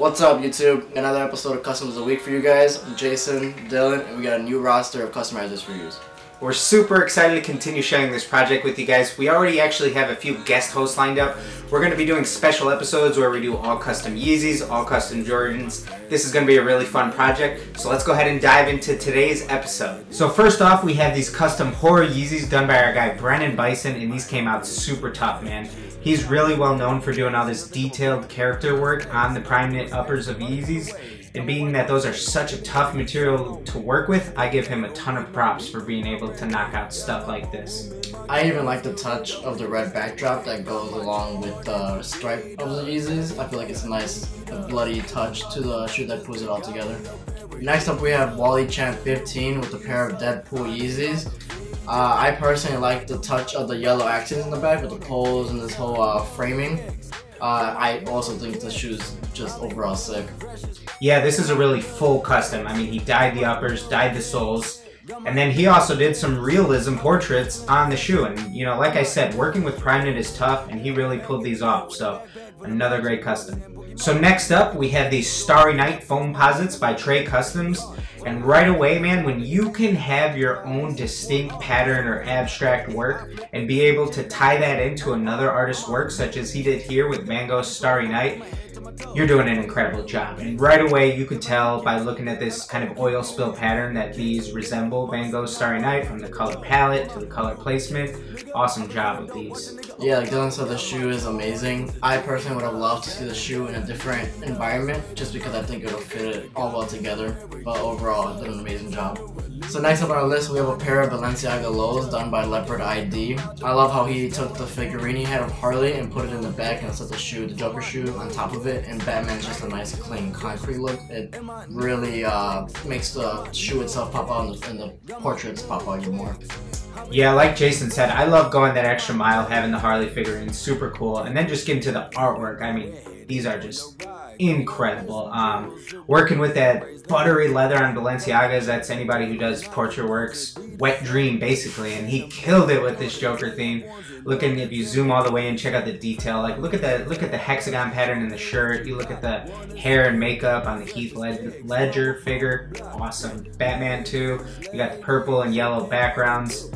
What's up, YouTube? Another episode of Customs of the Week for you guys. I'm Jason, Dillon, and we got a new roster of customizers for you. We're super excited to continue sharing this project with you guys. We already actually have a few guest hosts lined up. We're going to be doing special episodes where we do all custom Yeezys, all custom Jordans. This is going to be a really fun project, so let's go ahead and dive into today's episode. So first off, we have these custom horror Yeezys done by our guy Brennan Bison, and these came out super tough, man. He's really well known for doing all this detailed character work on the prime knit uppers of Yeezys. And being that those are such a tough material to work with, I give him a ton of props for being able to knock out stuff like this. I even like the touch of the red backdrop that goes along with the stripe of the Yeezys. I feel like it's a nice bloody touch to the shoe that pulls it all together. Next up we have Wally Champ 15 with a pair of Deadpool Yeezys. I personally like the touch of the yellow accents in the back with the poles and this whole framing. I also think the shoe's just overall sick. Yeah, this is a really full custom. I mean, he dyed the uppers, dyed the soles, and then he also did some realism portraits on the shoe. And you know, like I said, working with prime knit is tough, and he really pulled these off. So another great custom. So next up, we have these Starry Night foam posits by Trey Customs. And right away, man, when you can have your own distinct pattern or abstract work and be able to tie that into another artist's work, such as he did here with Van Gogh's Starry Night, you're doing an incredible job. And right away, you could tell by looking at this kind of oil spill pattern that these resemble Van Gogh's Starry Night, from the color palette to the color placement. Awesome job with these. Yeah, like Dylan said, the shoe is amazing. I personally would have loved to see the shoe in a different environment just because I think it'll fit it all well together. But overall, it did an amazing job. So next up on our list, we have a pair of Balenciaga lows done by lepard.id. I love how he took the figurine he had of Harley and put it in the back and set the shoe, the Joker shoe, on top of it. And Batman's just a nice, clean, concrete look. It really makes the shoe itself pop out and the portraits pop out even more. Yeah, like Jason said, I love going that extra mile, having the Harley figurine, super cool. And then just getting to the artwork, I mean, these are just incredible. Working with that buttery leather on Balenciagas, that's anybody who does portrait work's wet dream, basically. And he killed it with this Joker theme. Looking, if you zoom all the way and check out the detail, like look at the hexagon pattern in the shirt. You look at the hair and makeup on the Heath Ledger figure. Awesome. Batman too. You got the purple and yellow backgrounds.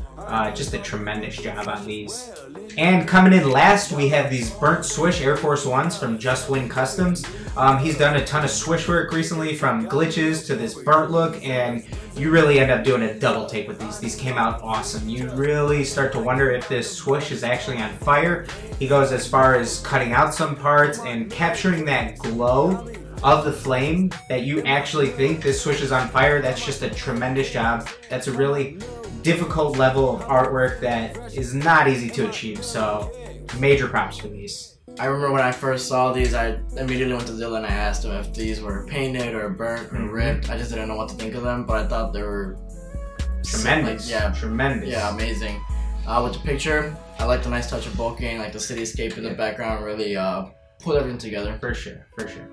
Just a tremendous job on these. And coming in last, we have these burnt swoosh Air Force Ones from Just Win Customs. He's done a ton of swoosh work recently, from glitches to this burnt look, and you really end up doing a double take with these. These came out awesome. You really start to wonder if this swoosh is actually on fire. He goes as far as cutting out some parts and capturing that glow of the flame that you actually think this swoosh is on fire. That's just a tremendous job. That's a really difficult level of artwork that is not easy to achieve, so major props for these. I remember when I first saw these, I immediately went to Dillon and I asked him if these were painted or burnt or ripped. I just didn't know what to think of them, but I thought they were tremendous. Like, yeah, tremendous. Yeah, amazing. With the picture, I like the nice touch of bokeh, like the cityscape in the background really put everything together. For sure, for sure.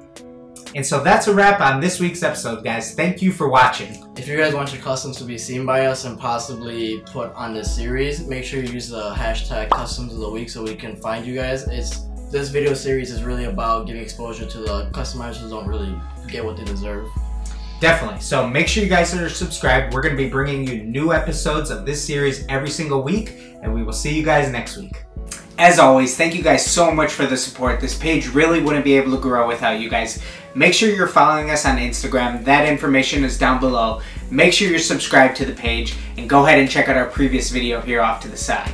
And so that's a wrap on this week's episode, guys. Thank you for watching. If you guys want your customs to be seen by us and possibly put on this series, make sure you use the hashtag Customs of the Week so we can find you guys. This video series is really about giving exposure to the customizers who don't really get what they deserve. Definitely. So make sure you guys are subscribed. We're going to be bringing you new episodes of this series every single week, and we will see you guys next week. As always, thank you guys so much for the support. This page really wouldn't be able to grow without you guys. Make sure you're following us on Instagram. That information is down below. Make sure you're subscribed to the page, and go ahead and check out our previous video here off to the side.